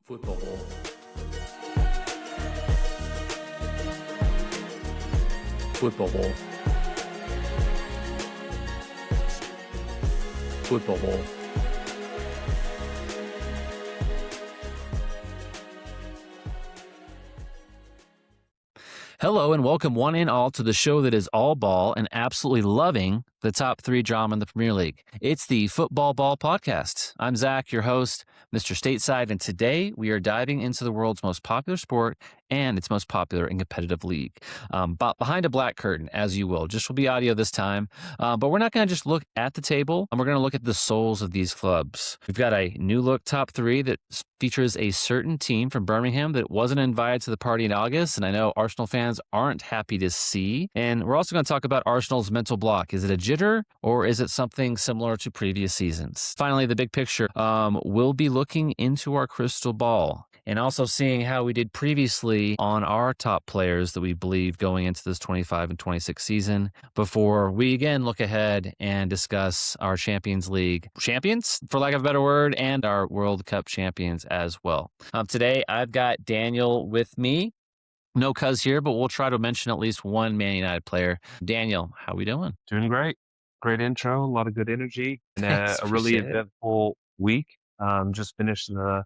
Football. Football. Football. Hello and welcome one and all to the show that is all ball and absolutely loving the top three drama in the Premier League. It's the Football Ball Podcast. I'm Zach, your host, Mr. Stateside, and today we are diving into the world's most popular sport and its most popular and competitive league. Behind a black curtain, as you will. Just will be audio this time, but we're not going to just look at the table, and we're going to look at the souls of these clubs. We've got a new look top three that features a certain team from Birmingham that wasn't invited to the party in August, and I know Arsenal fans aren't happy to see. And we're also going to talk about Arsenal's mental block. Is it a jitter, or is it something similar to previous seasons? Finally, the big picture. We'll be looking into our crystal ball and also seeing how we did previously on our top players that we believe going into this 25 and 26 season before we again look ahead and discuss our Champions League champions, for lack of a better word, and our World Cup champions as well. Today, I've got Daniel with me. No cuz here, but we'll try to mention at least one Man United player. Daniel, how we doing? Doing great. Great intro, a lot of good energy, and a really eventful week. Just finished the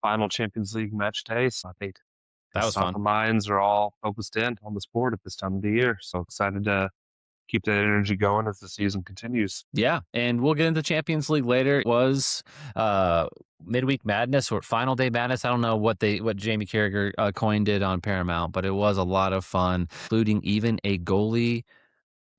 final Champions League match day, so I think that was fun. Our minds are all focused in on the sport at this time of the year. So excited to keep that energy going as the season continues. Yeah, and we'll get into Champions League later. It was midweek madness or final day madness. I don't know what Jamie Carragher coined it on Paramount, but it was a lot of fun, including even a goalie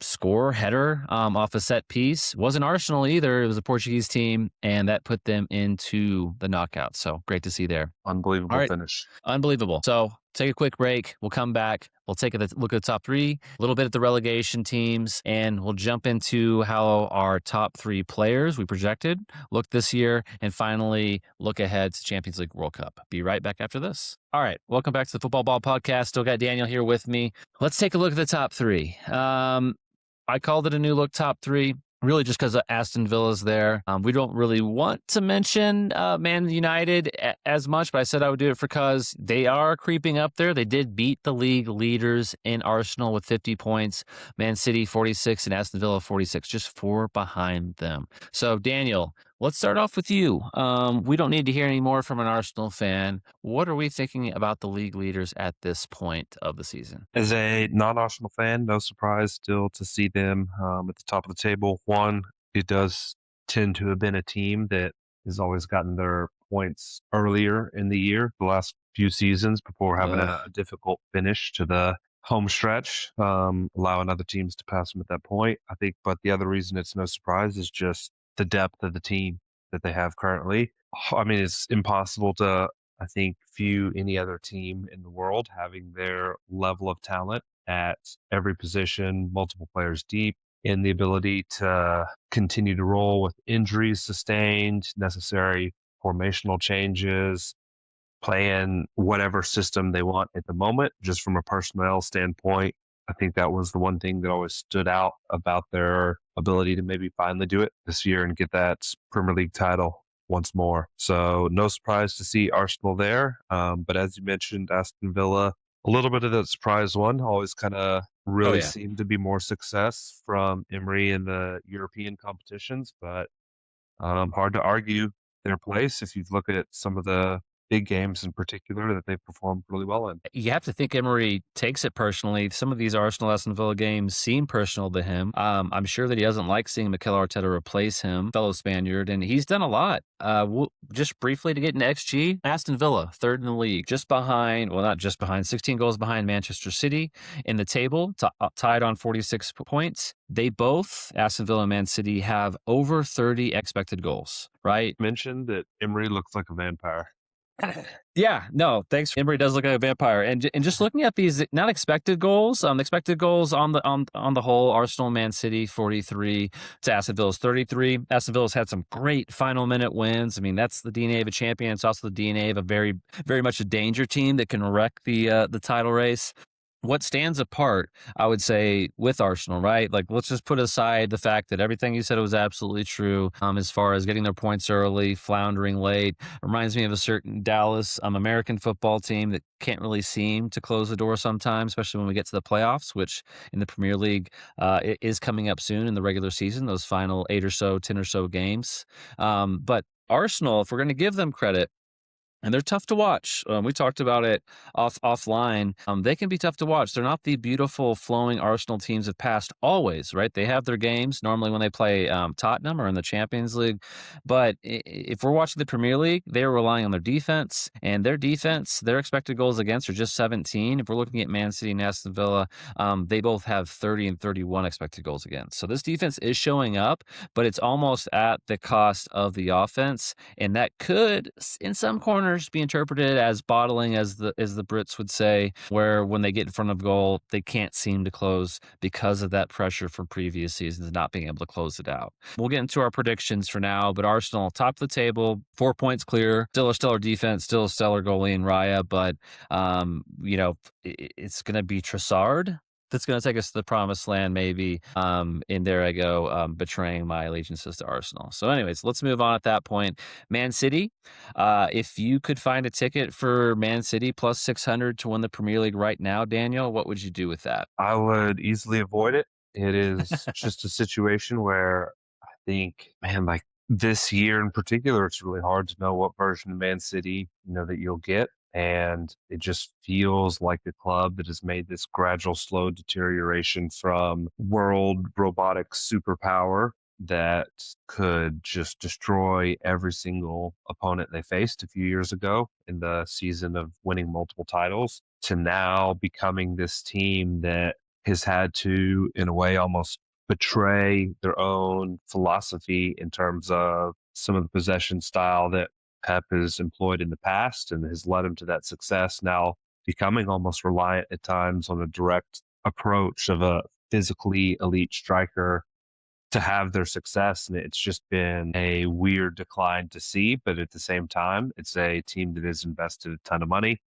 score header off a set piece. Wasn't Arsenal either. It was a Portuguese team, and that put them into the knockout. So great to see there. Unbelievable finish. Unbelievable. So take a quick break. We'll come back. We'll take a look at the top three, a little bit at the relegation teams, and we'll jump into how our top three players we projected look this year, and finally look ahead to Champions League World Cup. Be right back after this. All right. Welcome back to the Football Ball Podcast. Still got Daniel here with me. Let's take a look at the top three. I called it a new look top three, really just because Aston Villa's there. We don't really want to mention Man United as much, but I said I would do it because they are creeping up there. They did beat the league leaders in Arsenal with 50 points, Man City 46, and Aston Villa 46, just 4 behind them. So, Daniel, let's start off with you. We don't need to hear any more from an Arsenal fan. What are we thinking about the league leaders at this point of the season? As a non-Arsenal fan, no surprise still to see them at the top of the table. One, it does tend to have been a team that has always gotten their points earlier in the year, the last few seasons, before having a difficult finish to the home stretch, allowing other teams to pass them at that point, I think. But the other reason it's no surprise is just the depth of the team that they have currently. I mean, it's impossible to, I think, view any other team in the world having their level of talent at every position, multiple players deep, and the ability to continue to roll with injuries sustained, necessary formational changes, playing whatever system they want at the moment. Just from a personnel standpoint, I think that was the one thing that always stood out about their ability to maybe finally do it this year and get that Premier League title once more. So no surprise to see Arsenal there. But as you mentioned, Aston Villa, a little bit of that surprise one, always kind of really seemed to be more success from Emery in the European competitions, but hard to argue their place if you look at some of the big games in particular that they performed really well in. You have to think Emery takes it personally. Some of these Arsenal Aston Villa games seem personal to him. I'm sure that he doesn't like seeing Mikel Arteta replace him, fellow Spaniard, and he's done a lot. Just briefly to get into XG, Aston Villa, third in the league, not just behind, 16 goals behind Manchester City in the table, tied on 46 points. They both, Aston Villa and Man City, have over 30 expected goals, right? Mentioned that Emery looks like a vampire. Yeah, no, thanks. Emery does look like a vampire, and just looking at these not expected goals, expected goals on the whole, Arsenal, Man City 43 to Aston Villa's 33. Aston Villa's had some great final minute wins. I mean, that's the DNA of a champion. It's also the DNA of a very, very much a danger team that can wreck the title race. what stands apart, I would say, with Arsenal, right? Like, let's just put aside the fact that everything you said was absolutely true, as far as getting their points early, floundering late. Reminds me of a certain Dallas American football team that can't really seem to close the door sometimes, especially when we get to the playoffs, which in the Premier League is coming up soon in the regular season, those final 10 or so games. But Arsenal, if we're going to give them credit, and they're tough to watch. We talked about it offline. They can be tough to watch. They're not the beautiful, flowing Arsenal teams of past always, right? They have their games normally when they play Tottenham or in the Champions League. But if we're watching the Premier League, they're relying on their defense. And their defense, their expected goals against are just 17. If we're looking at Man City and Aston Villa, they both have 30 and 31 expected goals against. So this defense is showing up, but it's almost at the cost of the offense. And that could, in some corners, be interpreted as bottling, as the Brits would say, where when they get in front of goal, they can't seem to close because of that pressure from previous seasons not being able to close it out. We'll get into our predictions for now, but Arsenal, top of the table, 4 points clear, still a stellar defense, still a stellar goalie in Raya, but it's going to be Trossard that's going to take us to the promised land, maybe. And there I go, betraying my allegiances to Arsenal. So, anyways, let's move on at that point. Man City, if you could find a ticket for Man City plus 600 to win the Premier League right now, Daniel, what would you do with that? I would easily avoid it. It is just a situation where I think, man, like this year in particular, it's really hard to know what version of Man City, that you'll get. And it just feels like a club that has made this gradual, slow deterioration from world robotic superpower that could just destroy every single opponent they faced a few years ago in the season of winning multiple titles to now becoming this team that has had to, in a way, almost betray their own philosophy in terms of some of the possession style that Pep has employed in the past and has led him to that success. Now becoming almost reliant at times on a direct approach of a physically elite striker to have their success. And it's just been a weird decline to see. But at the same time, it's a team that has invested a ton of money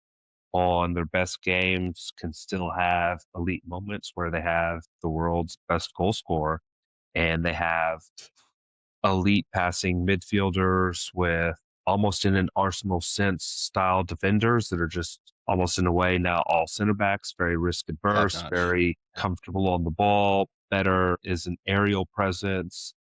on their best games, can still have elite moments where they have the world's best goal scorer and they have elite passing midfielders with almost in an Arsenal sense style defenders that are just almost in a way now all center backs, very risk Top adverse, notch. very Yeah. comfortable on the ball, better is an aerial presence.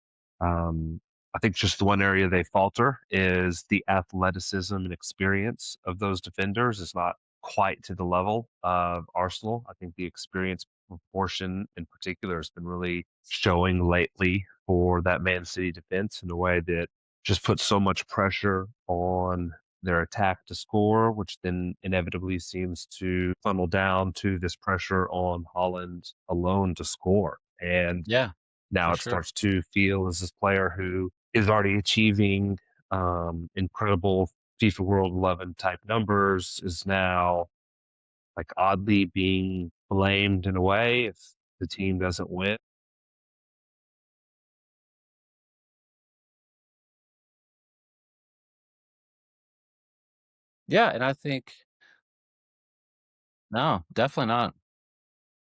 I think just the one area they falter is the athleticism and experience of those defenders is not quite to the level of Arsenal. I think the experience proportion in particular has been really showing lately for that Man City defense in a way that just puts so much pressure on their attack to score, which then inevitably seems to funnel down to this pressure on Holland alone to score. And Yeah, now for it sure. starts to feel as this player who is already achieving incredible FIFA World 11 type numbers is now like oddly being blamed in a way if the team doesn't win. Yeah, and I think no, definitely not.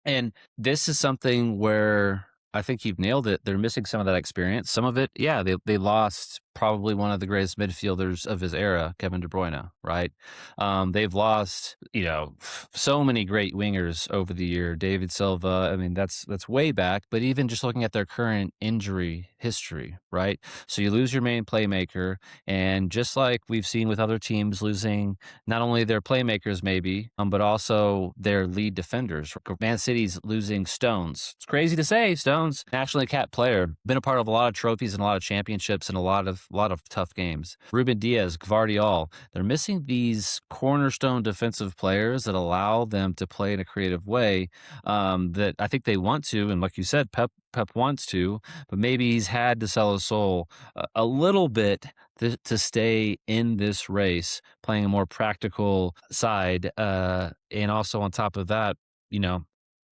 And this is something where I think you've nailed it. They're missing some of that experience. Some of it, yeah, they lost probably one of the greatest midfielders of his era, Kevin De Bruyne, right? They've lost, so many great wingers over the year. David Silva, I mean, that's way back, but even just looking at their current injury history, right? So you lose your main playmaker, and just like we've seen with other teams losing not only their playmakers maybe, but also their lead defenders. Man City's losing Stones. It's crazy to say, Stones, nationally capped player, been a part of a lot of trophies and a lot of championships and a lot of tough games. Ruben Diaz, Gvardiol, they're missing these cornerstone defensive players that allow them to play in a creative way that I think they want to, and like you said, Pep wants to, but maybe he's had to sell his soul a little bit to stay in this race, playing a more practical side. And also on top of that, you know,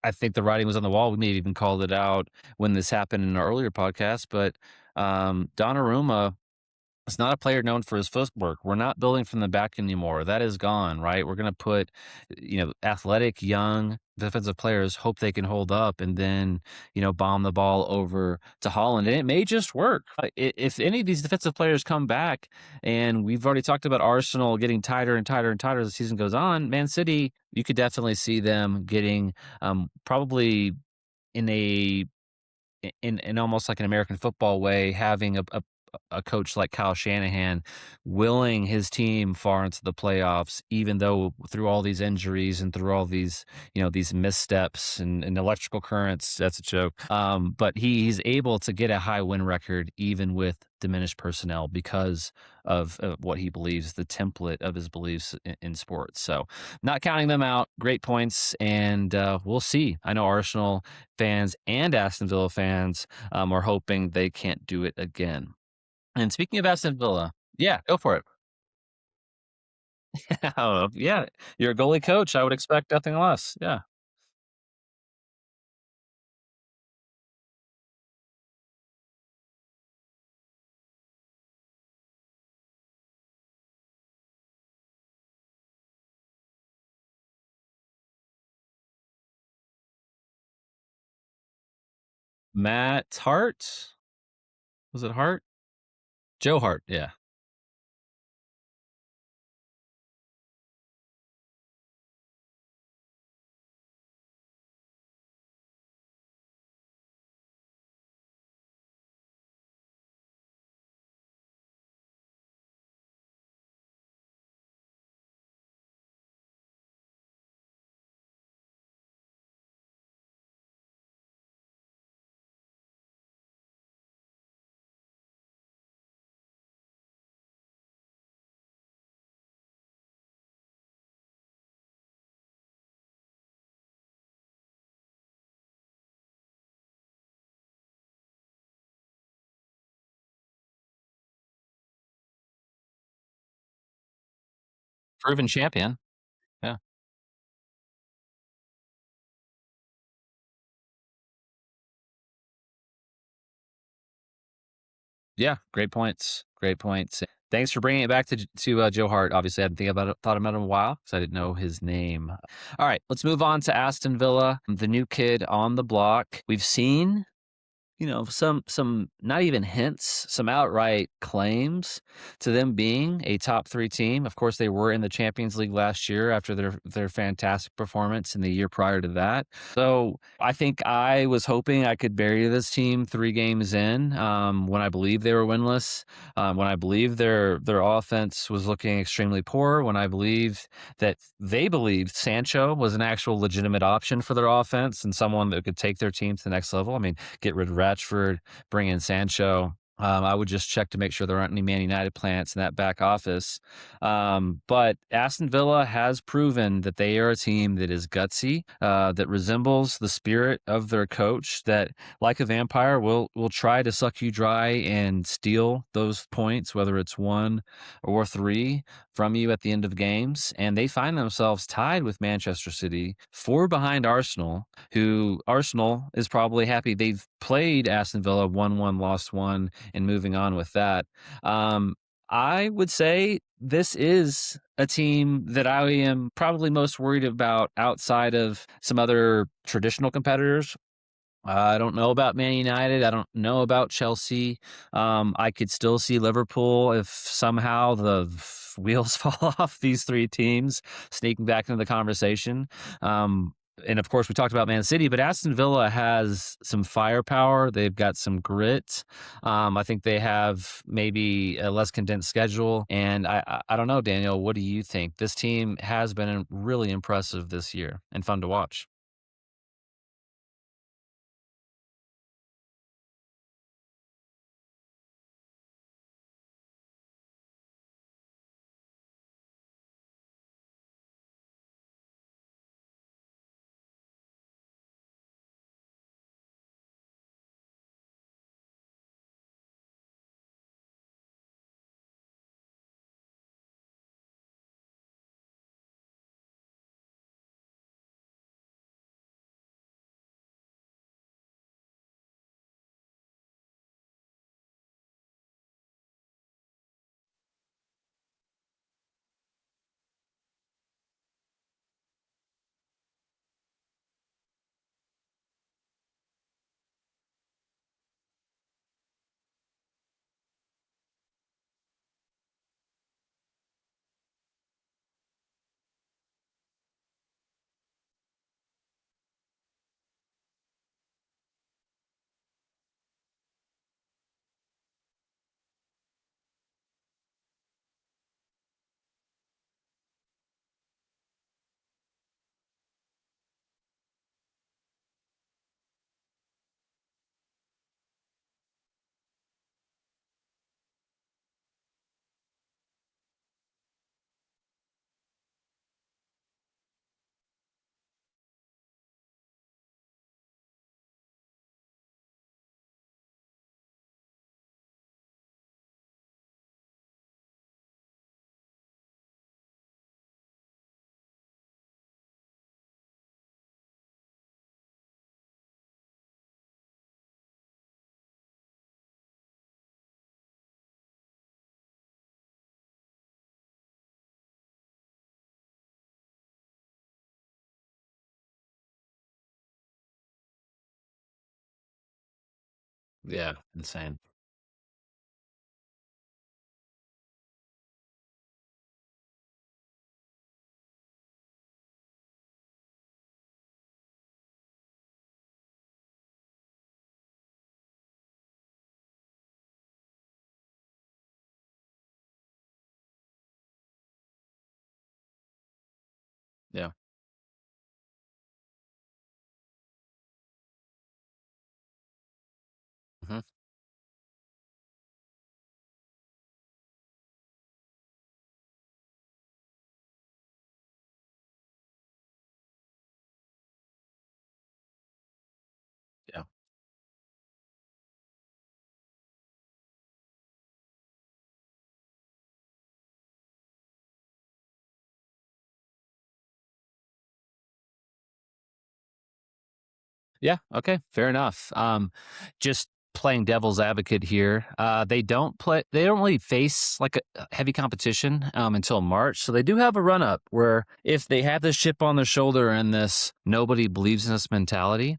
I think the writing was on the wall. We may have even called it out when this happened in an earlier podcast, but Donnarumma It's not a player known for his footwork. We're not building from the back anymore. That is gone, right? We're going to put, athletic, young defensive players, hope they can hold up, and then, bomb the ball over to Holland. And it may just work. If any of these defensive players come back, and we've already talked about Arsenal getting tighter and tighter and tighter as the season goes on, Man City, you could definitely see them getting probably in a in almost like an American football way, having a coach like Kyle Shanahan willing his team far into the playoffs, even though through all these injuries and through all these, these missteps and electrical currents, that's a joke. But he's able to get a high win record even with diminished personnel because of what he believes, the template of his beliefs in sports. So not counting them out, great points. And we'll see. I know Arsenal fans and Aston Villa fans are hoping they can't do it again. And speaking of Aston Villa, yeah, go for it. Oh, yeah, you're a goalie coach. I would expect nothing less. Yeah. Matt Hart? Was it Hart? Joe Hart. Yeah. Proven champion. Yeah. Yeah. Great points. Great points. Thanks for bringing it back to Joe Hart. Obviously, I hadn't thought about him in a while because I didn't know his name. All right, let's move on to Aston Villa, the new kid on the block. We've seen some not even hints, some outright claims to them being a top three team. Of course, they were in the Champions League last year after their fantastic performance in the year prior to that. So I think I was hoping I could bury this team 3 games in when I believe they were winless, when I believe their offense was looking extremely poor, when I believed that they believed Sancho was an actual legitimate option for their offense and someone that could take their team to the next level. I mean, get rid of Ratchford, bring in Sancho. I would just check to make sure there aren't any Man United plants in that back office. But Aston Villa has proven that they are a team that is gutsy, that resembles the spirit of their coach, that like a vampire will try to suck you dry and steal those points, whether it's 1 or 3 from you at the end of games. And they find themselves tied with Manchester City, 4 behind Arsenal, who Arsenal is probably happy they've played Aston Villa 1-1, lost one, and moving on with that. Um, I would say this is a team that I am probably most worried about outside of some other traditional competitors. I don't know about Man United. I don't know about Chelsea. I could still see Liverpool if somehow the wheels fall off these 3 teams sneaking back into the conversation. Um, and of course, we talked about Man City, but Aston Villa has some firepower. They've got some grit. I think they have maybe a less condensed schedule. And I don't know, Daniel, what do you think? This team has been really impressive this year and fun to watch. Yeah, insane. Yeah. Mhm. Yeah. Yeah. Okay. Fair enough. Just playing devil's advocate here. They don't really face like a heavy competition until March. So they do have a run up where if they have this chip on their shoulder and this nobody believes in us mentality,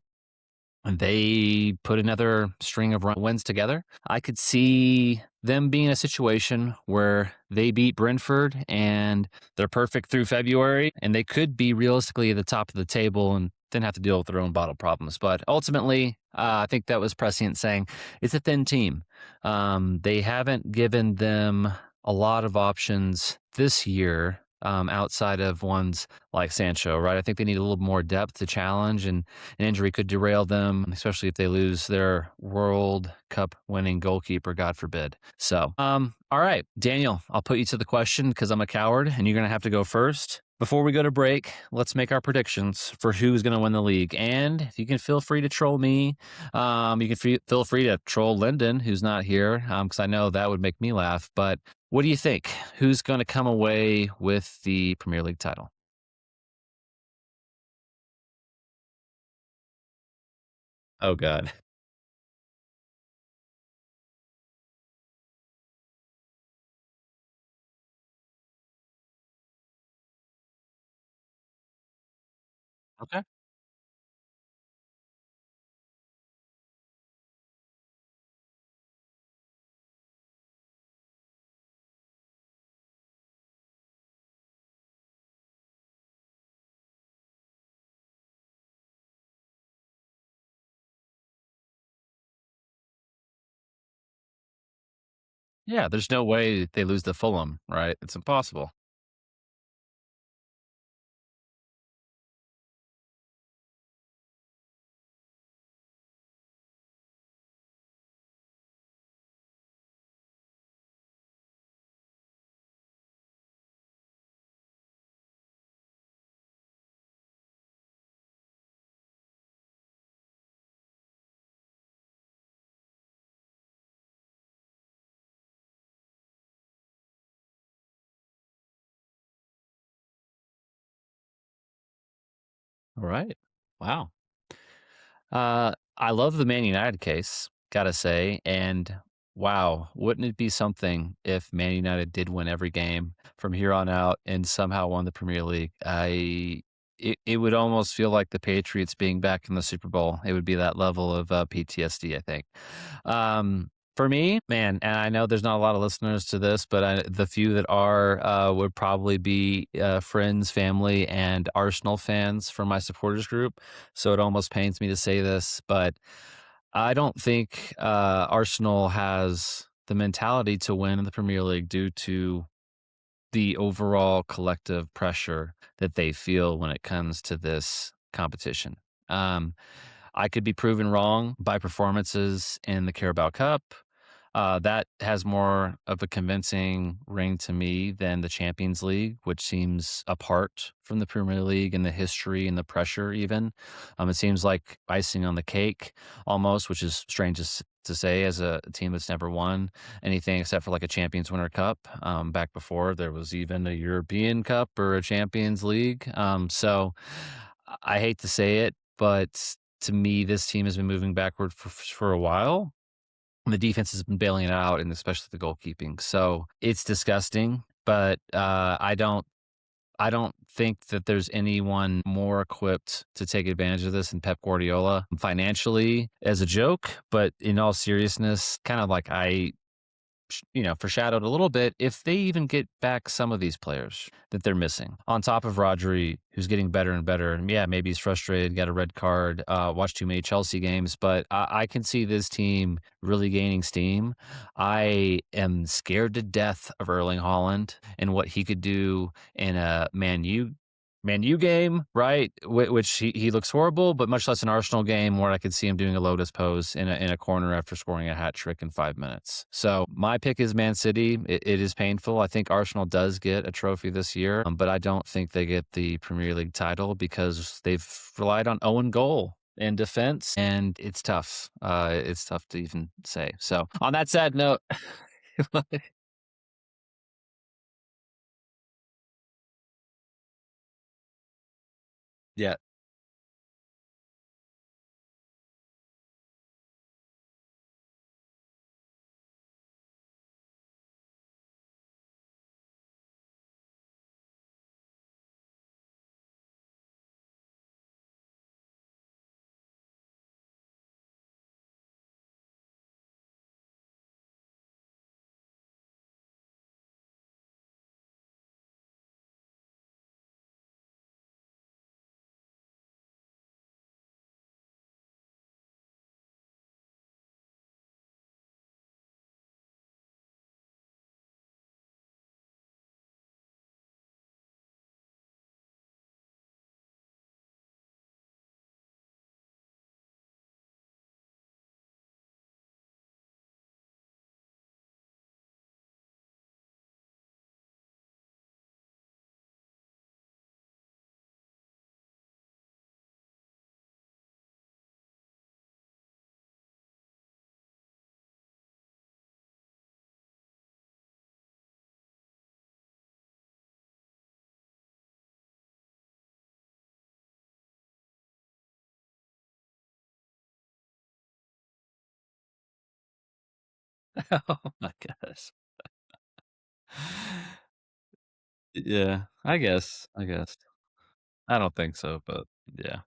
and they put another string of wins together, I could see them being in a situation where they beat Brentford and they're perfect through February, and they could be realistically at the top of the table and then have to deal with their own bottle problems. But ultimately, I think that was prescient saying it's a thin team. They haven't given them a lot of options this year outside of ones like Sancho, right? I think they need a little more depth to challenge, and an injury could derail them, especially if they lose their World Cup winning goalkeeper, God forbid. So, all right, Daniel, I'll put you to the question because I'm a coward and you're going to have to go first. Before we go to break, let's make our predictions for who's going to win the league. And you can feel free to troll me. You can feel free to troll Lyndon, who's not here, because I know that would make me laugh. But what do you think? Who's going to come away with the Premier League title? Oh, God. Okay. Yeah, there's no way they lose to Fulham, right? It's impossible. All right. Wow. I love the Man United case, gotta say. And wow, wouldn't it be something if Man United did win every game from here on out and somehow won the Premier League? It would almost feel like the Patriots being back in the Super Bowl. It would be that level of PTSD, I think. For me, man, and I know there's not a lot of listeners to this, but the few that are would probably be friends, family, and Arsenal fans from my supporters group. So it almost pains me to say this, but I don't think Arsenal has the mentality to win in the Premier League due to the overall collective pressure that they feel when it comes to this competition. Um, I could be proven wrong by performances in the Carabao Cup. That has more of a convincing ring to me than the Champions League, which seems apart from the Premier League and the history and the pressure, even. It seems like icing on the cake almost, which is strange to say as a team that's never won anything except for like a Champions Winter Cup. Back before there was even a European Cup or a Champions League. I hate to say it, but to me, this team has been moving backward for a while. The defense has been bailing it out, and especially the goalkeeping. So it's disgusting, but I don't. I don't think that there's anyone more equipped to take advantage of this than Pep Guardiola financially as a joke, but in all seriousness, kind of like foreshadowed a little bit, if they even get back some of these players that they're missing, on top of Rodri, who's getting better and better. And yeah, maybe he's frustrated, got a red card, watched too many Chelsea games, but I can see this team really gaining steam. I am scared to death of Erling Haaland and what he could do in a Man U game, right? Which he looks horrible, but much less an Arsenal game where I could see him doing a lotus pose in a corner after scoring a hat trick in 5 minutes. So my pick is Man City. It is painful. I think Arsenal does get a trophy this year, but I don't think they get the Premier League title because they've relied on Owen goal in defense, and it's tough. It's tough to even say. So on that sad note, yeah. Oh my gosh. Yeah, I guess. I guess. I don't think so, but yeah.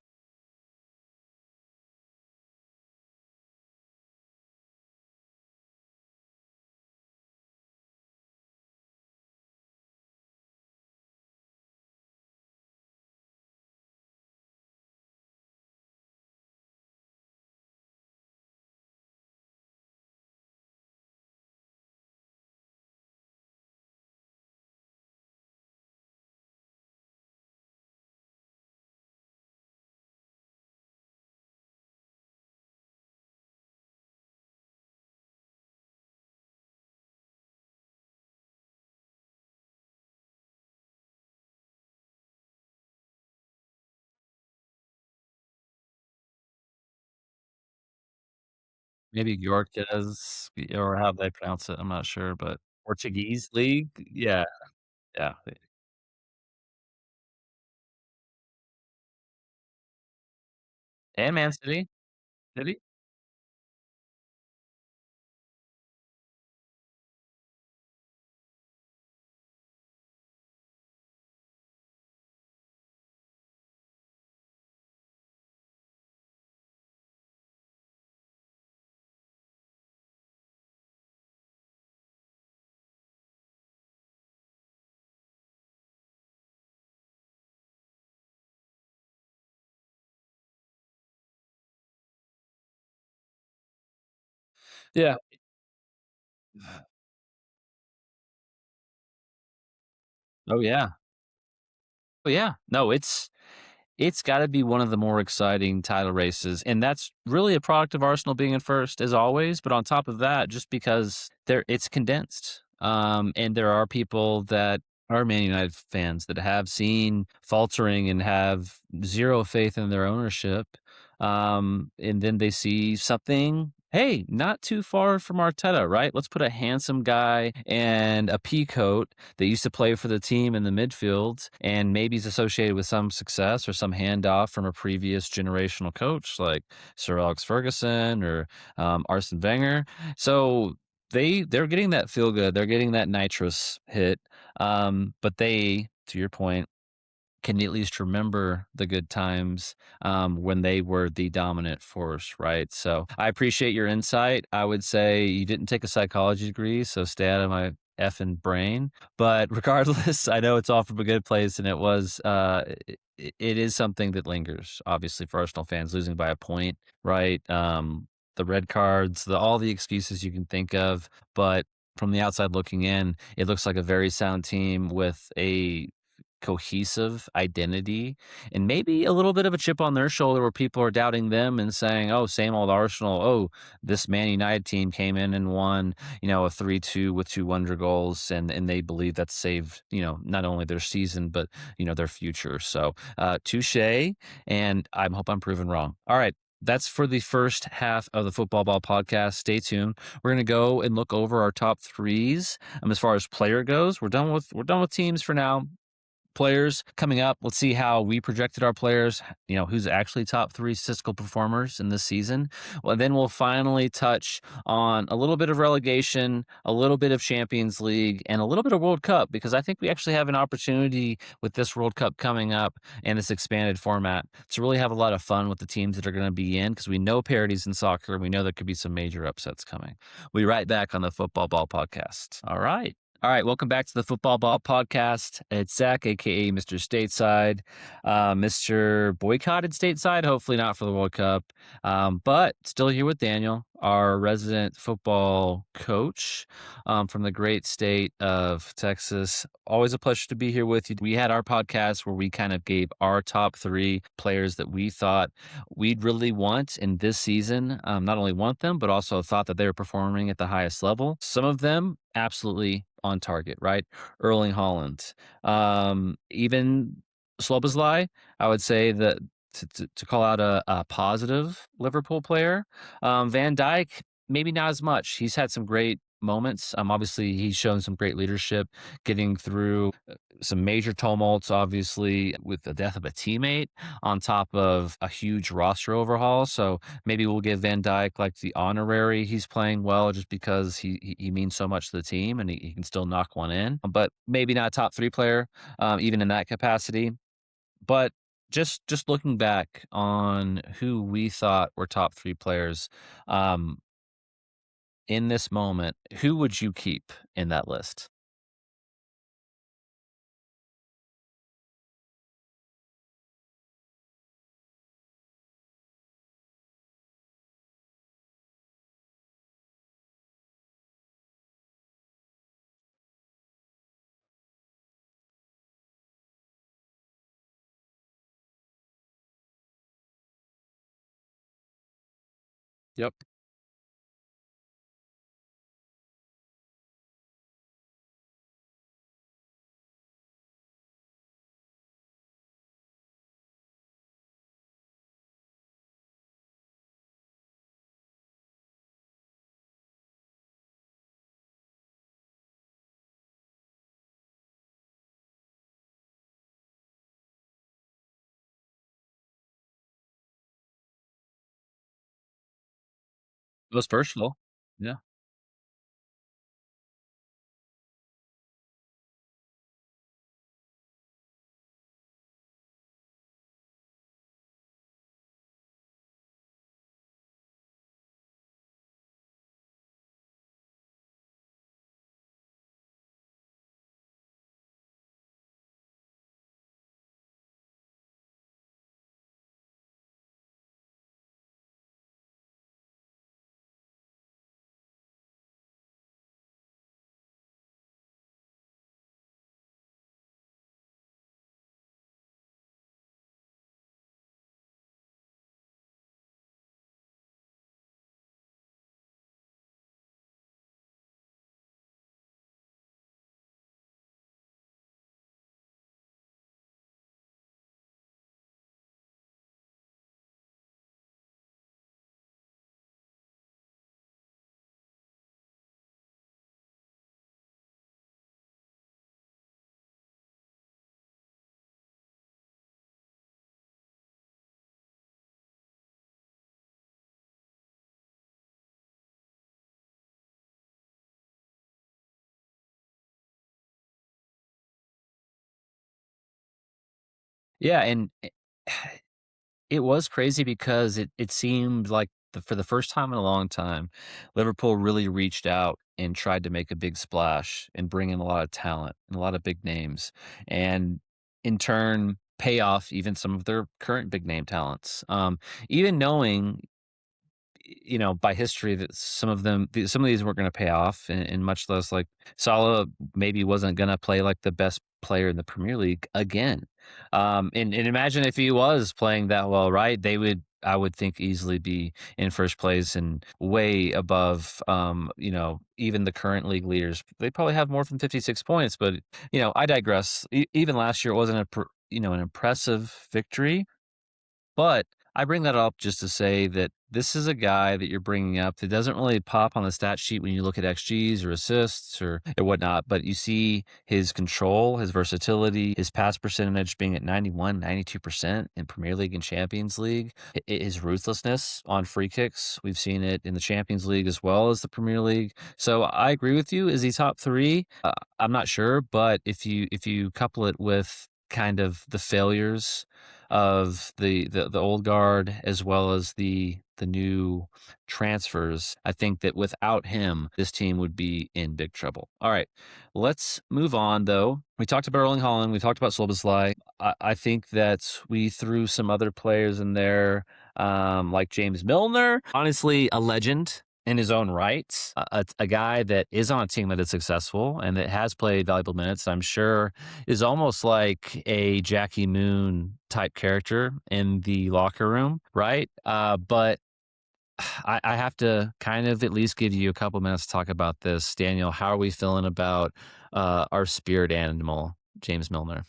Maybe Yorkes, or how they pronounce it, I'm not sure, but Portuguese league? Yeah, yeah. And Man City. Did he? Yeah. Oh, yeah. Oh, yeah. No, it's gotta be one of the more exciting title races, and that's really a product of Arsenal being in first as always, but on top of that, just because it's condensed, and there are people that are Man United fans that have seen faltering and have 0 faith in their ownership, and then they see something, hey, not too far from Arteta, right? Let's put a handsome guy and a pea coat that used to play for the team in the midfield, and maybe he's associated with some success or some handoff from a previous generational coach like Sir Alex Ferguson or Arsene Wenger. So they're getting that feel good. They're getting that nitrous hit. But they, to your point, can at least remember the good times when they were the dominant force, right? So I appreciate your insight. I would say you didn't take a psychology degree, so stay out of my effing brain. But regardless, I know it's all from a good place, and it is something that lingers, obviously, for Arsenal fans losing by a point, right? The red cards, all the excuses you can think of, but from the outside looking in, it looks like a very sound team with a cohesive identity and maybe a little bit of a chip on their shoulder where people are doubting them and saying, "Oh, same old Arsenal. Oh, this Man United team came in and won, a 3-2 with two wonder goals," and they believe that saved, not only their season but their future. So, touche, and I hope I'm proven wrong. All right. That's for the first half of the Football Ball podcast. Stay tuned. We're going to go and look over our top threes. As far as player goes, we're done with teams for now. Players coming up. Let's see how we projected our players, who's actually top three statistical performers in this season. Well, then we'll finally touch on a little bit of relegation, a little bit of Champions League, and a little bit of World Cup, because I think we actually have an opportunity with this World Cup coming up and this expanded format to really have a lot of fun with the teams that are going to be in, because we know parities in soccer. We know there could be some major upsets coming. We'll be right back on the Football Ball podcast. All right. All right, welcome back to the Football Ball Podcast. It's Zach, aka Mr. Stateside, Mr. Boycotted Stateside. Hopefully not for the World Cup, but still here with Daniel, our resident football coach from the great state of Texas. Always a pleasure to be here with you. We had our podcast where we kind of gave our top three players that we thought we'd really want in this season. Not only want them, but also thought that they were performing at the highest level. Some of them absolutely on target, right? Erling Haaland, even Slobozlai. I would say that to call out a positive Liverpool player, Van Dijk, maybe not as much. He's had some great moments. Obviously, he's shown some great leadership, getting through some major tumults, obviously, with the death of a teammate on top of a huge roster overhaul. So maybe we'll give Van Dijk like the honorary. He's playing well just because he means so much to the team and he can still knock one in. But maybe not a top three player, even in that capacity. But just looking back on who we thought were top three players, um, in this moment, who would you keep in that list? Yep. It was versatile. Yeah. Yeah, and it was crazy because it seemed like for the first time in a long time, Liverpool really reached out and tried to make a big splash and bring in a lot of talent and a lot of big names, and in turn pay off even some of their current big name talents. Even knowing, by history that some of these weren't going to pay off, and much less like Salah maybe wasn't going to play like the best player in the Premier League again. And imagine if he was playing that well, right? I would think, easily be in first place and way above, even the current league leaders. They probably have more than 56 points, but I digress. Even last year, it wasn't an impressive victory, but I bring that up just to say that this is a guy that you're bringing up that doesn't really pop on the stat sheet when you look at XGs or assists or whatnot, but you see his control, his versatility, his pass percentage being at 91, 92% in Premier League and Champions League, his ruthlessness on free kicks. We've seen it in the Champions League as well as the Premier League. So I agree with you. Is he top three? I'm not sure, but if you couple it with kind of the failures of the old guard as well as the new transfers, I think that without him, this team would be in big trouble. All right, let's move on though. We talked about Erling Haaland. We talked about Sloboslai. I think that we threw some other players in there, like James Milner. Honestly, a legend in his own right, a guy that is on a team that is successful and that has played valuable minutes. I'm sure is almost like a Jackie Moon type character in the locker room, right? But I have to kind of at least give you a couple minutes to talk about this. Daniel, how are we feeling about our spirit animal, James Milner?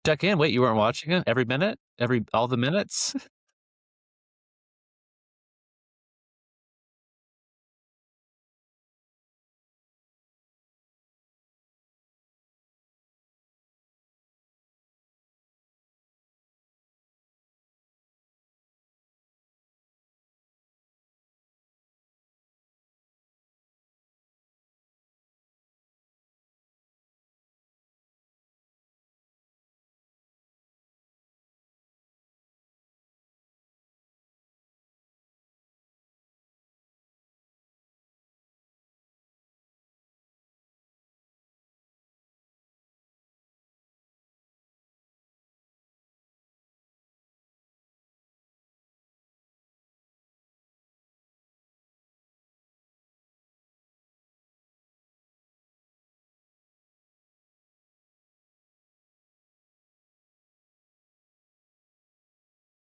Check in. Wait, you weren't watching it every minute, all the minutes?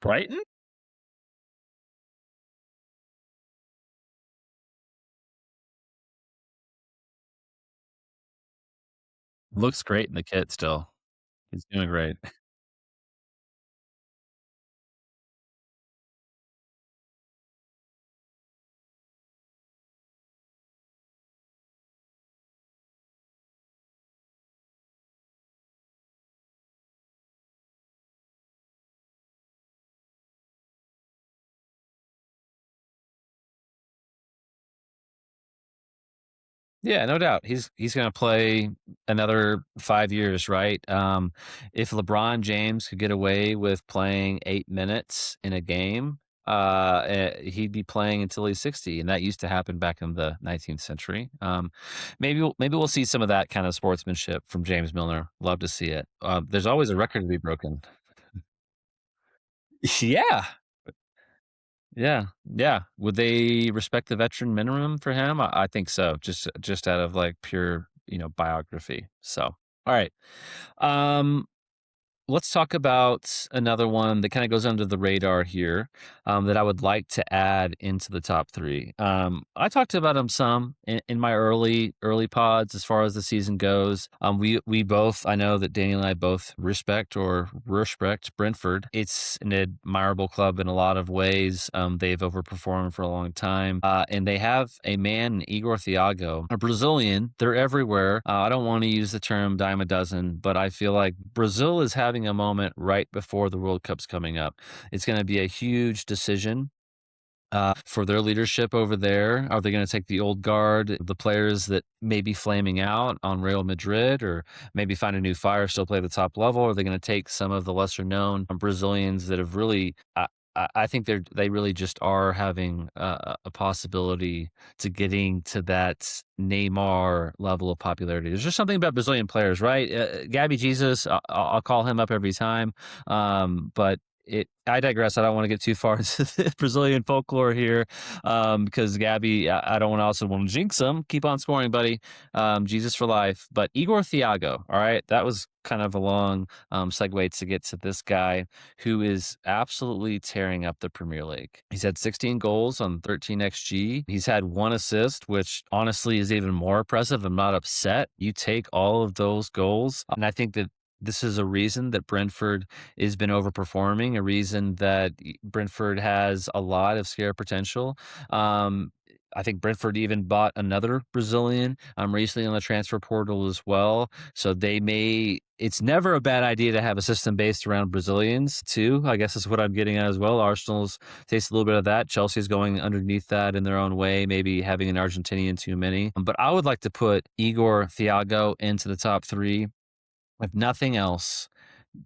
Brighton looks great in the kit still. He's doing great. Yeah, no doubt. He's gonna play another 5 years, right? If LeBron James could get away with playing 8 minutes in a game, he'd be playing until he's 60, and that used to happen back in the 19th century. Maybe we'll see some of that kind of sportsmanship from James Milner. Love to see it. There's always a record to be broken. Yeah. Yeah, yeah. Would they respect the veteran minimum for him? I think so. Just out of like pure, biography. So, all right. Um, let's talk about another one that kind of goes under the radar here, that I would like to add into the top three. I talked about him some in my early pods as far as the season goes. We both, I know that Daniel and I both respect Brentford. It's an admirable club in a lot of ways. They've overperformed for a long time, and they have a man, Igor Thiago, a Brazilian. They're everywhere. I don't want to use the term dime a dozen, but I feel like Brazil is having a moment right before the World Cup's coming up. It's going to be a huge decision for their leadership over there? Are they going to take the old guard, the players that may be flaming out on Real Madrid, or maybe find a new fire, still play the top level? Or are they going to take some of the lesser known Brazilians that have really, I think they really just are having a possibility to getting to that Neymar level of popularity. There's just something about Brazilian players, right? Gabby Jesus, I'll call him up every time. But I digress. I don't want to get too far into the Brazilian folklore here, because Gabby, I don't also want to jinx him. Keep on scoring, buddy. Jesus for life. But Igor Thiago, all right, that was kind of a long segue to get to this guy who is absolutely tearing up the Premier League. He's had 16 goals on 13 XG. He's had 1 assist, which honestly is even more impressive. I'm not upset. You take all of those goals, and I think that this is a reason that Brentford has been overperforming, a reason that Brentford has a lot of scare potential. I think Brentford even bought another Brazilian recently on the transfer portal as well. So it's never a bad idea to have a system based around Brazilians too. I guess is what I'm getting at as well. Arsenal's tastes a little bit of that. Chelsea's going underneath that in their own way, maybe having an Argentinian too many. But I would like to put Igor Thiago into the top three. If nothing else,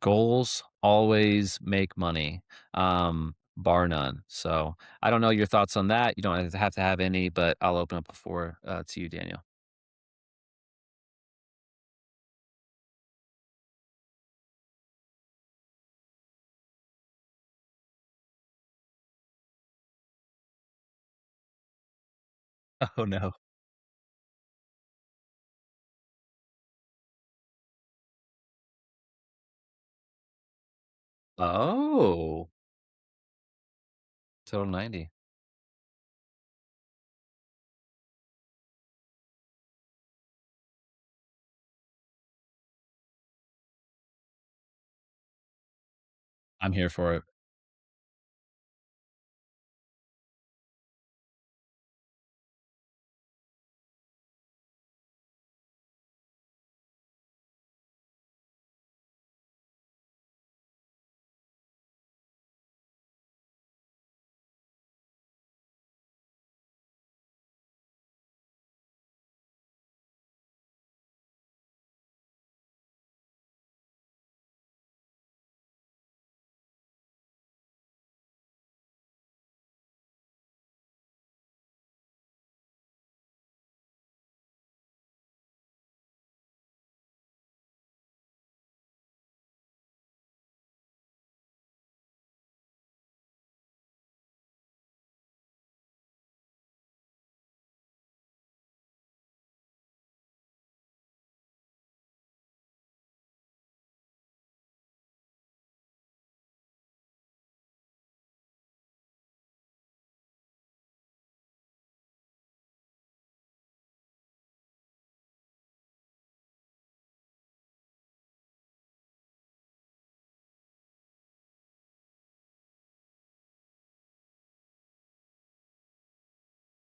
goals always make money, bar none. So I don't know your thoughts on that. You don't have to have any, but I'll open up the floor to you, Daniel. Oh no. Oh, total 90. I'm here for it.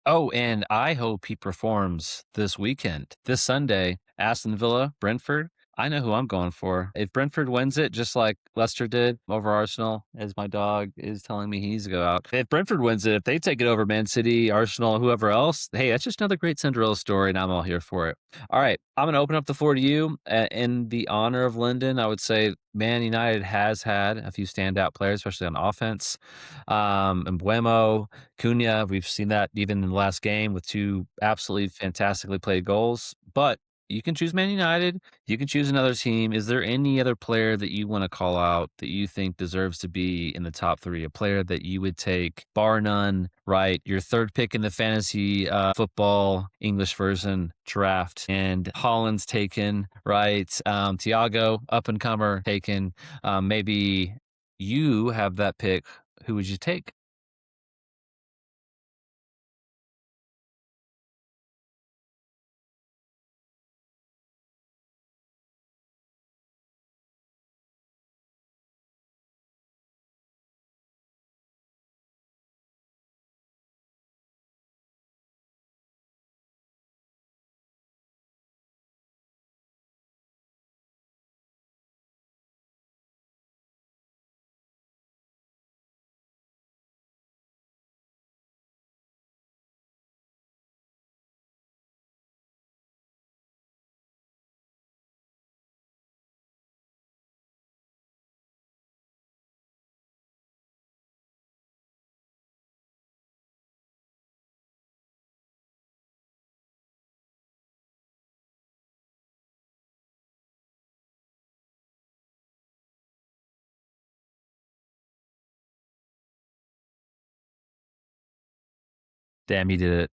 Oh, and I hope he performs this weekend. This Sunday, Aston Villa, Brentford. I know who I'm going for. If Brentford wins it, just like Leicester did over Arsenal, as my dog is telling me he needs to go out. If Brentford wins it, if they take it over Man City, Arsenal, whoever else, hey, that's just another great Cinderella story, and I'm all here for it. All right, I'm going to open up the floor to you. In the honor of Linden, I would say Man United has had a few standout players, especially on offense. Mbuemo, Cunha, we've seen that even in the last game with two absolutely fantastically played goals. But you can choose Man United. You can choose another team. Is there any other player that you want to call out that you think deserves to be in the top three? A player that you would take, bar none, right? Your third pick in the fantasy football English version draft, and Holland's taken, right? Thiago, up and comer, taken. Maybe you have that pick. Who would you take? Damn, he did it.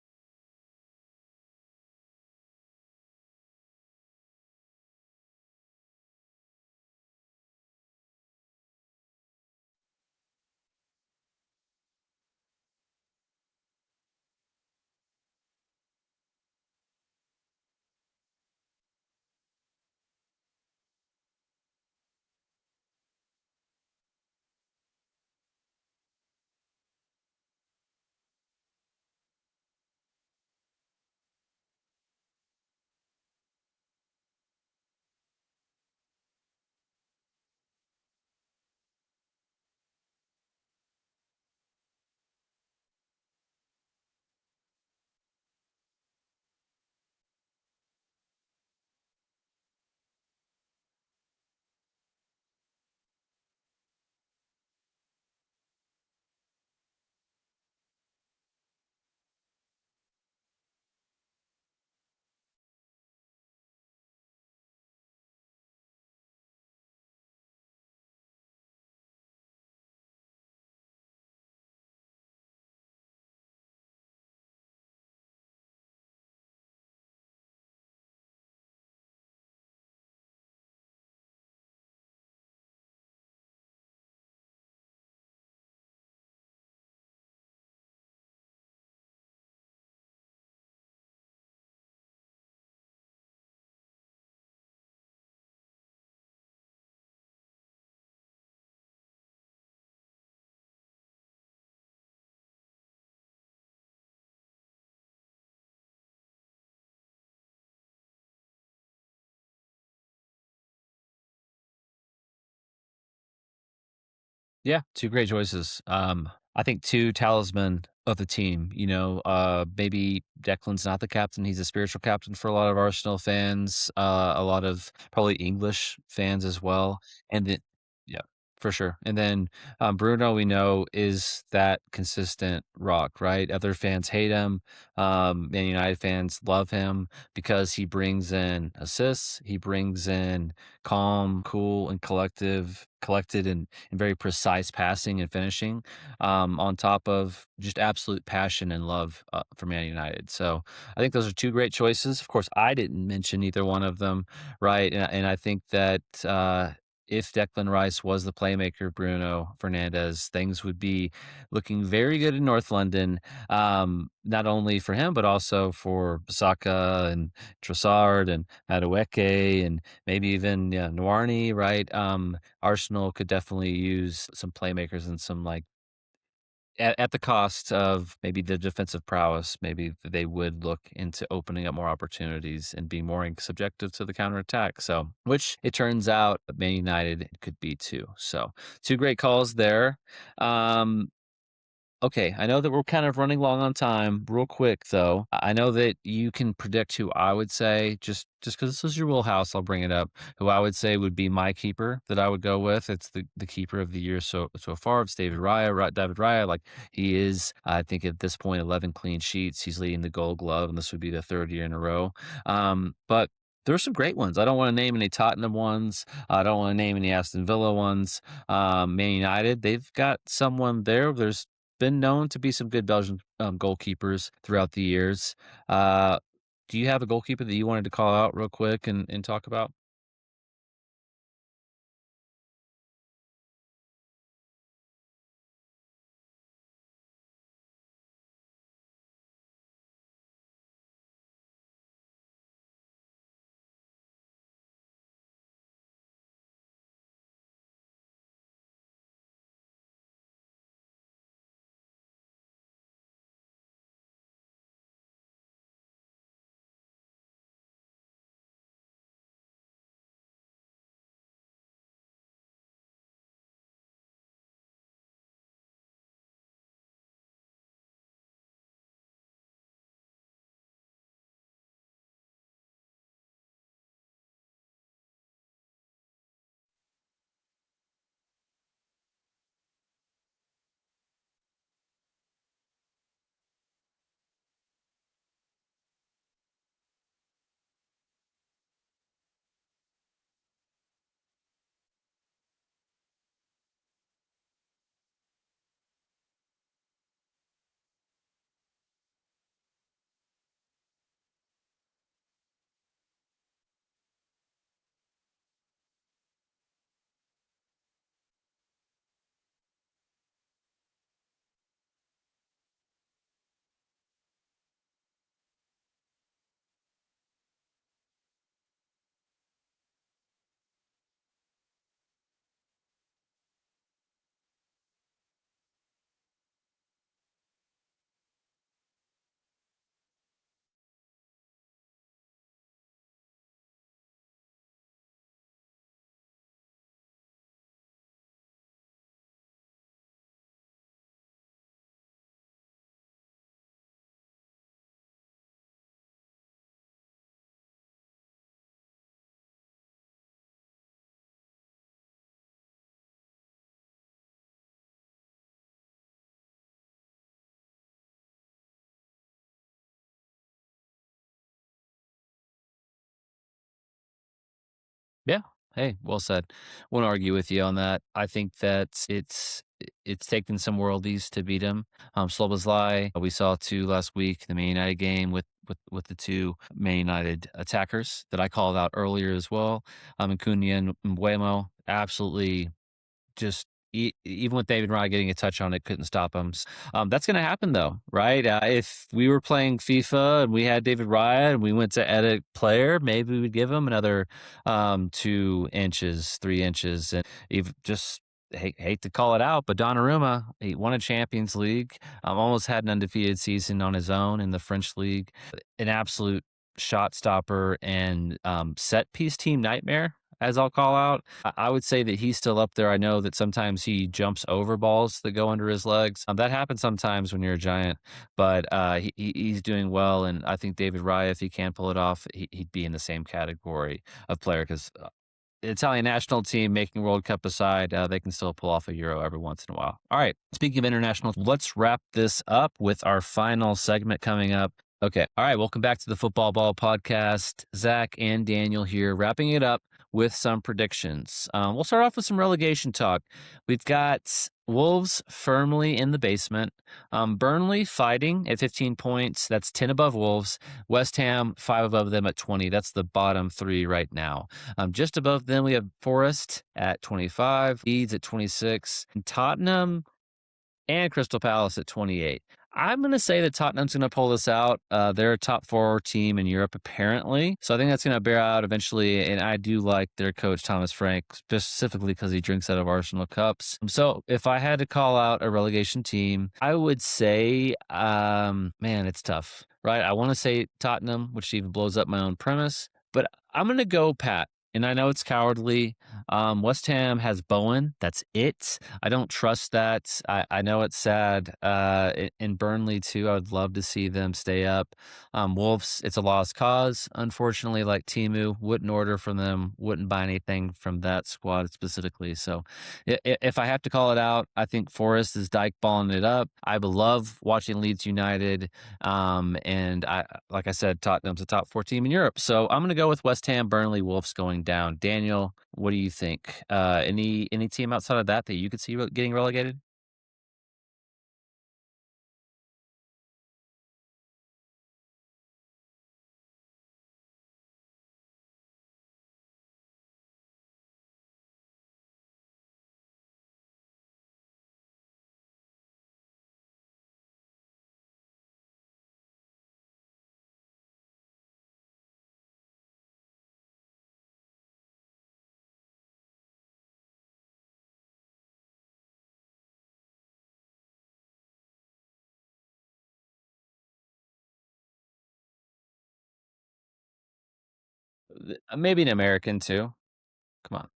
Yeah, two great choices. I think two talisman of the team. Maybe Declan's not the captain; he's a spiritual captain for a lot of Arsenal fans, a lot of probably English fans as well, and then yeah, for sure. And then Bruno, we know, is that consistent rock, right? Other fans hate him. Man United fans love him because he brings in assists, he brings in calm, cool, and collected and very precise passing and finishing, on top of just absolute passion and love for Man United. So I think those are two great choices. Of course, I didn't mention either one of them, right? And I think that if Declan Rice was the playmaker of Bruno Fernandez, things would be looking very good in North London, not only for him, but also for Saka and Trossard and Madueke and maybe even Nwarni, right? Arsenal could definitely use some playmakers and some like at the cost of maybe the defensive prowess, maybe they would look into opening up more opportunities and being more subjective to the counterattack. So, which it turns out Man United could be too. So, two great calls there. Um, Okay, I know that we're kind of running long on time. Real quick though, I know that you can predict who I would say just because this is your wheelhouse, I'll bring it up. Who I would say would be my keeper that I would go with. It's the keeper of the year so far. It's David Raya. David Raya, like he is, I think at this point, 11 clean sheets. He's leading the Gold Glove, and this would be the third year in a row. But there's some great ones. I don't want to name any Tottenham ones. I don't want to name any Aston Villa ones. Man United, they've got someone there. There's been known to be some good Belgian goalkeepers throughout the years. Uh, do you have a goalkeeper that you wanted to call out real quick and talk about? Yeah. Hey, well said. Won't argue with you on that. I think that it's taken some worldies to beat him. Slobozlai, we saw two last week, the Man United game with the two Man United attackers that I called out earlier as well. Acuna and Mbuemo, absolutely just even with David Raya getting a touch on it, couldn't stop him. That's going to happen though, right? If we were playing FIFA and we had David Raya and we went to edit player, maybe we would give him another 2 inches, 3 inches, and even just. Hate to call it out, but Donnarumma, he won a Champions League. Almost had an undefeated season on his own in the French league. An absolute shot stopper and set piece team nightmare, as I'll call out. I would say that he's still up there. I know that sometimes he jumps over balls that go under his legs. That happens sometimes when you're a giant, but he's doing well. And I think David Raya, if he can pull it off, he'd be in the same category of player because the Italian national team, making World Cup aside, they can still pull off a Euro every once in a while. All right. Speaking of international, let's wrap this up with our final segment coming up. Okay. All right. Welcome back to the Football Ball Podcast. Zack and Daniel here, wrapping it up with some predictions. We'll start off with some relegation talk. We've got Wolves firmly in the basement. Burnley fighting at 15 points. That's 10 above Wolves. West Ham, 5 above them at 20. That's the bottom three right now. Just above them, we have Forest at 25, Leeds at 26, and Tottenham and Crystal Palace at 28. I'm going to say that Tottenham's going to pull this out. They're a top four team in Europe, apparently. So I think that's going to bear out eventually. And I do like their coach, Thomas Frank, specifically because he drinks out of Arsenal cups. So if I had to call out a relegation team, I would say, man, it's tough, right? I want to say Tottenham, which even blows up my own premise, but I'm going to go Pat. And I know it's cowardly. West Ham has Bowen. That's it. I don't trust that. I know it's sad. In Burnley, too, I would love to see them stay up. Wolves, it's a lost cause. Unfortunately, like Timu, wouldn't order from them, wouldn't buy anything from that squad specifically. So if I have to call it out, I think Forest is Dyke balling it up. I love watching Leeds United. And like I said, Tottenham's a top four team in Europe. So I'm going to go with West Ham, Burnley, Wolves going down. Daniel, what do you think? Any team outside of that you could see getting relegated? Maybe an American too. Come on,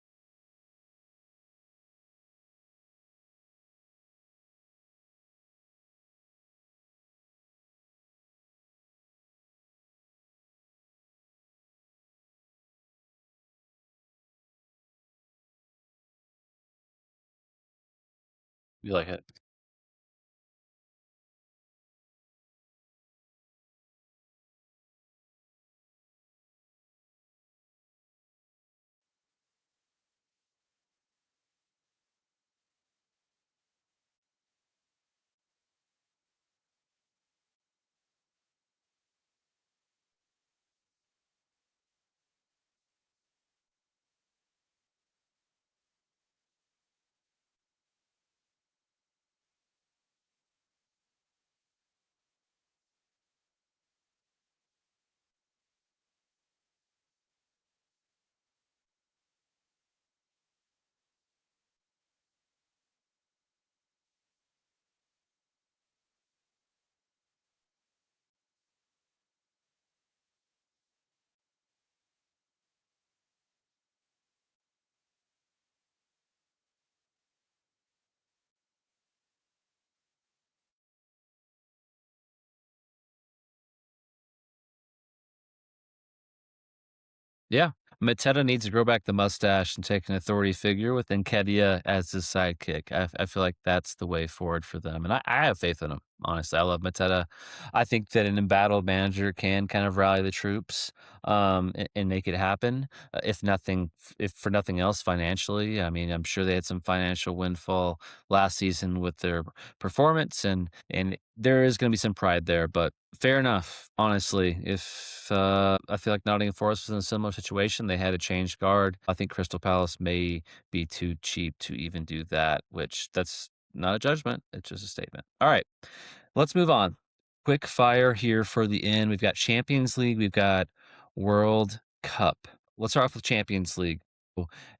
you like it? Yeah. Mateta needs to grow back the mustache and take an authority figure with Nketiah as his sidekick. I feel like that's the way forward for them, and I have faith in him. honestly. I love Mateta. I think that an embattled manager can kind of rally the troops, and make it happen. If for nothing else, financially. I mean, I'm sure they had some financial windfall last season with their performance, and there is going to be some pride there. But fair enough, honestly. If I feel like Nottingham Forest was in a similar situation, they had to change guard. I think Crystal Palace may be too cheap to even do that, which that's not a judgment. It's just a statement. All right, let's move on. Quick fire here for the end. We've got Champions League, we've got World Cup. Let's start off with Champions League.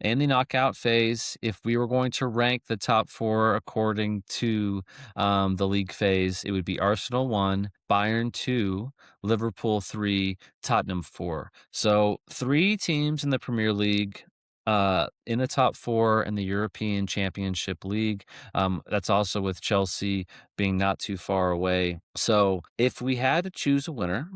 In the knockout phase, if we were going to rank the top four according to the league phase, it would be Arsenal 1, Bayern 2, Liverpool 3, Tottenham 4. So three teams in the Premier League in the top four in the European Championship League. That's also with Chelsea being not too far away. So if we had to choose a winner,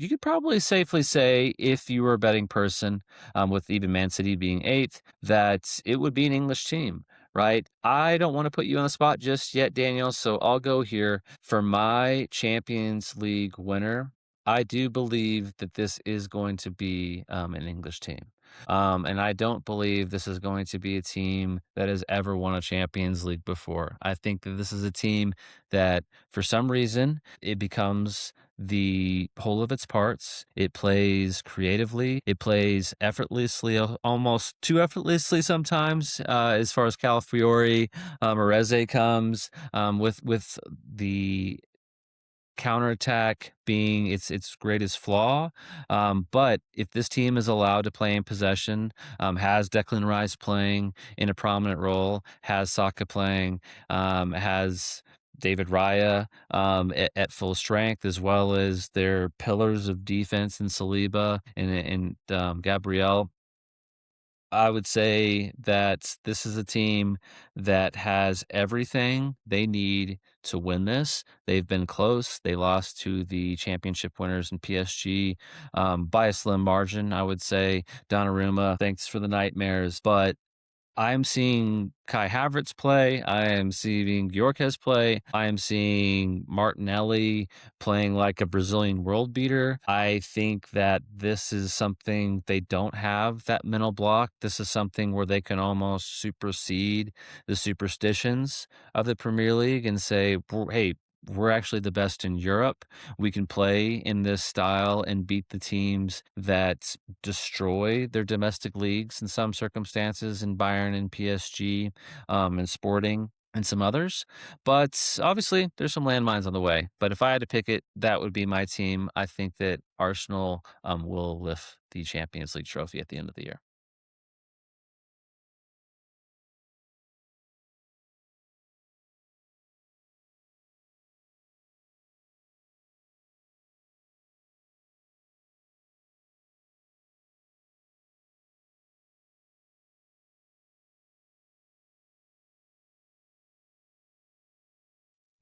you could probably safely say, if you were a betting person, with even Man City being eighth, that it would be an English team, right? I don't want to put you on the spot just yet, Daniel. So I'll go here for my Champions League winner. I do believe that this is going to be an English team. And I don't believe this is going to be a team that has ever won a Champions League before. I think that this is a team that, for some reason, it becomes the whole of its parts. It plays creatively. It plays effortlessly, almost too effortlessly sometimes, as far as Calafiori, Areze comes, with the counterattack being its greatest flaw. But if this team is allowed to play in possession, has Declan Rice playing in a prominent role, has Saka playing, has David Raya at full strength, as well as their pillars of defense in Saliba and Gabriel. I would say that this is a team that has everything they need to win this. They've been close. They lost to the championship winners in PSG by a slim margin, I would say. Donnarumma, thanks for the nightmares. But I'm seeing Kai Havertz play. I am seeing Yorkes play. I am seeing Martinelli playing like a Brazilian world beater. I think that this is something they don't have, that mental block. This is something where they can almost supersede the superstitions of the Premier League and say, hey, we're actually the best in Europe. We can play in this style and beat the teams that destroy their domestic leagues in some circumstances in Bayern and PSG, and Sporting and some others. But obviously, there's some landmines on the way. But if I had to pick it, that would be my team. I think that Arsenal will lift the Champions League trophy at the end of the year.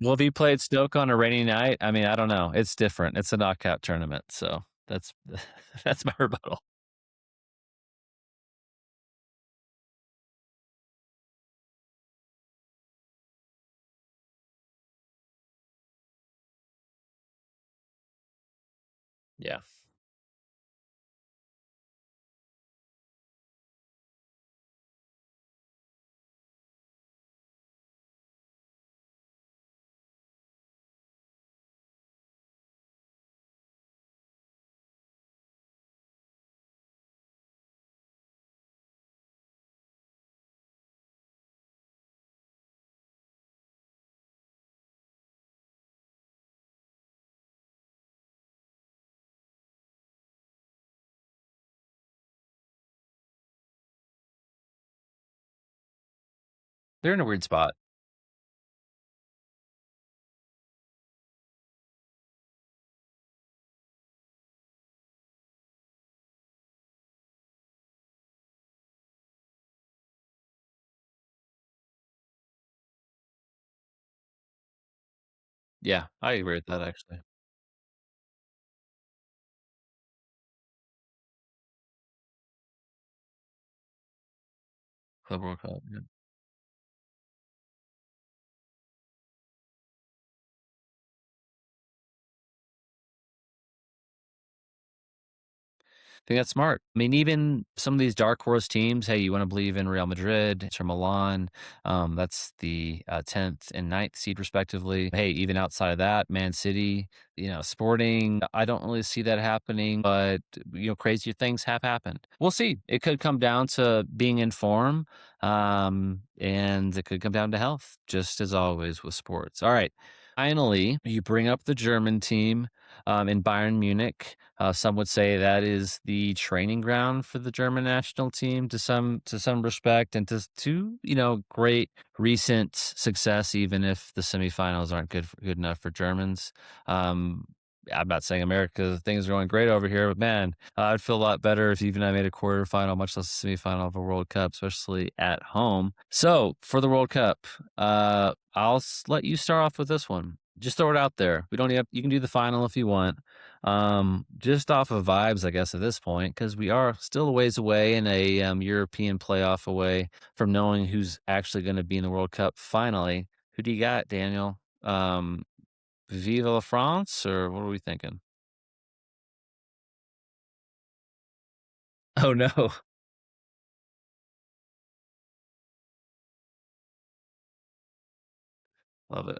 Well, if you played Stoke on a rainy night, I mean, I don't know. It's different. It's a knockout tournament, so that's that's my rebuttal. Yeah. They're in a weird spot. Yeah, I agree with that actually. Club World Cup, yeah. think that's smart. I mean, even some of these dark horse teams, hey, you want to believe in Real Madrid, Inter Milan, that's the 10th and ninth seed respectively. Hey, even outside of that, Man City, Sporting, I don't really see that happening, but crazier things have happened. We'll see. It could come down to being in form, and it could come down to health, just as always with sports. All right. Finally, you bring up the German team in Bayern Munich. Some would say that is the training ground for the German national team to some respect, and to great recent success, even if the semifinals aren't good enough for Germans. Um, I'm not saying America things are going great over here, but man, I'd feel a lot better if even I made a quarterfinal, much less a semifinal of a World Cup, especially at home. So for the World Cup, let you start off with this one. Just throw it out there. We don't have, you can do the final if you want. Just off of vibes, I guess, at this point, because we are still a ways away and a European playoff away from knowing who's actually going to be in the World Cup finally. Who do you got, Daniel? Vive la France, or what are we thinking? Oh no, love it.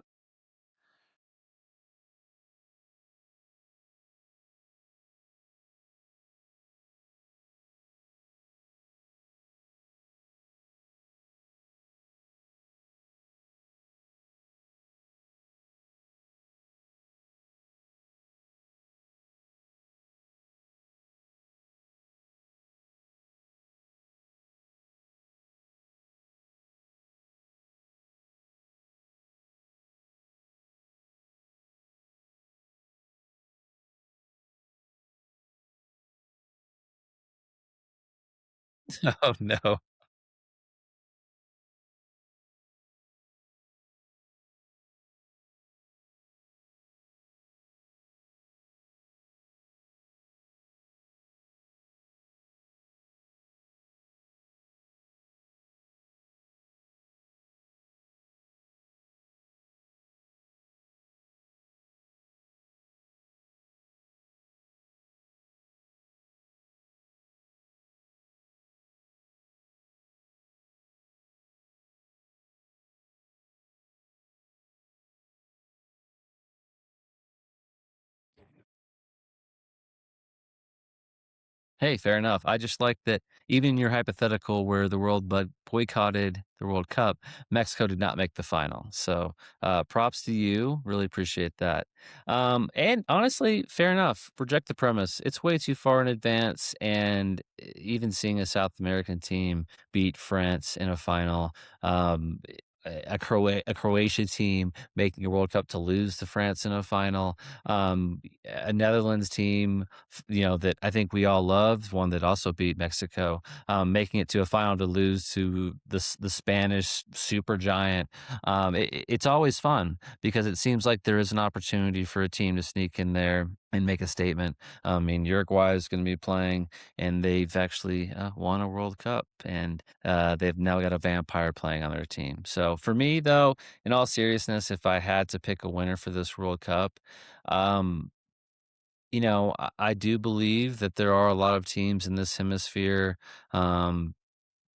Oh no. Hey, fair enough. I just like that even in your hypothetical where the world boycotted the World Cup, Mexico did not make the final. So props to you. Really appreciate that. And honestly, fair enough. Reject the premise. It's way too far in advance. And even seeing a South American team beat France in a final, a Croatia team making a World Cup to lose to France in a final, a Netherlands team that I think we all loved, one that also beat Mexico, making it to a final to lose to the Spanish super giant. It's always fun because it seems like there is an opportunity for a team to sneak in there and make a statement. I mean, Uruguay is going to be playing, and they've actually won a World Cup, and they've now got a vampire playing on their team. So for me, though, in all seriousness, if I had to pick a winner for this World Cup, um, I do believe that there are a lot of teams in this hemisphere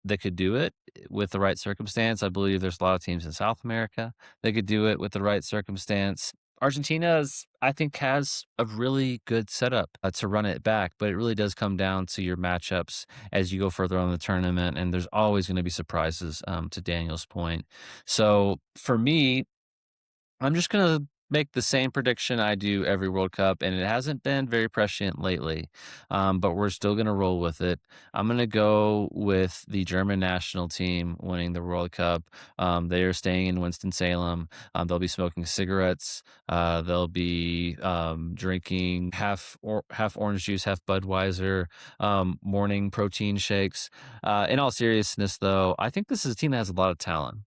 that could do it with the right circumstance. I believe there's a lot of teams in South America that could do it with the right circumstance. Argentina I think, has a really good setup to run it back, but it really does come down to your matchups as you go further on in the tournament, and there's always going to be surprises. To Daniel's point, so for me, I'm just gonna make the same prediction I do every World Cup, and it hasn't been very prescient lately, but we're still gonna roll with it. I'm gonna go with the German national team winning the World Cup. They are staying in Winston-Salem. They'll be smoking cigarettes. They'll be drinking half orange juice, half Budweiser, morning protein shakes. In all seriousness, though, I think this is a team that has a lot of talent.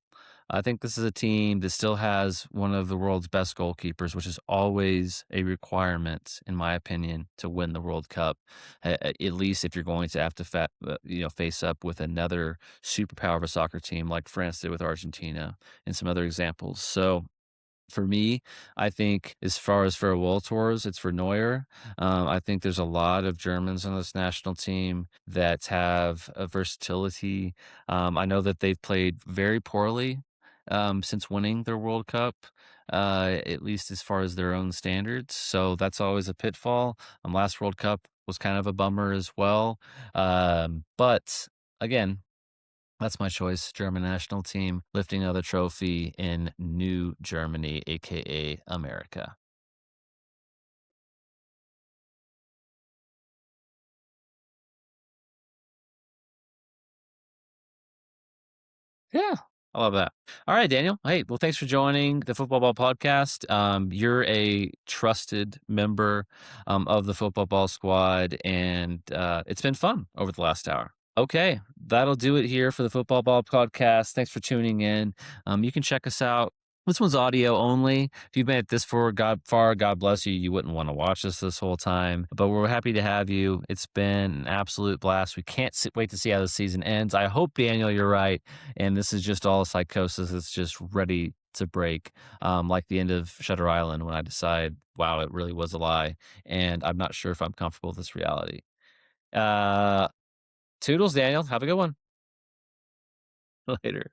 I think this is a team that still has one of the world's best goalkeepers, which is always a requirement, in my opinion, to win the World Cup. At least if you're going to have to face up with another superpower of a soccer team like France did with Argentina and some other examples. So For me, I think as far as for world tours, it's for Neuer. I think there's a lot of Germans on this national team that have a versatility. I know that they've played very poorly since winning their World Cup, at least as far as their own standards. So that's always a pitfall. Last World Cup was kind of a bummer as well. But again, that's my choice. German national team lifting another trophy in New Germany, aka America. Yeah, I love that. All right, Daniel. Hey, well, thanks for joining the Football Ball podcast. You're a trusted member of the Football Ball squad, and it's been fun over the last hour. Okay, that'll do it here for the Football Ball podcast. Thanks for tuning in. You can check us out. This one's audio only. If you've made it this far, God bless you. You wouldn't want to watch this whole time, but we're happy to have you. It's been an absolute blast. We can't wait to see how the season ends. I hope, Daniel, you're right, and this is just all psychosis. It's just ready to break, like the end of Shutter Island when I decide, wow, it really was a lie, and I'm not sure if I'm comfortable with this reality. Uh, Toodles, Daniel. Have a good one. Later.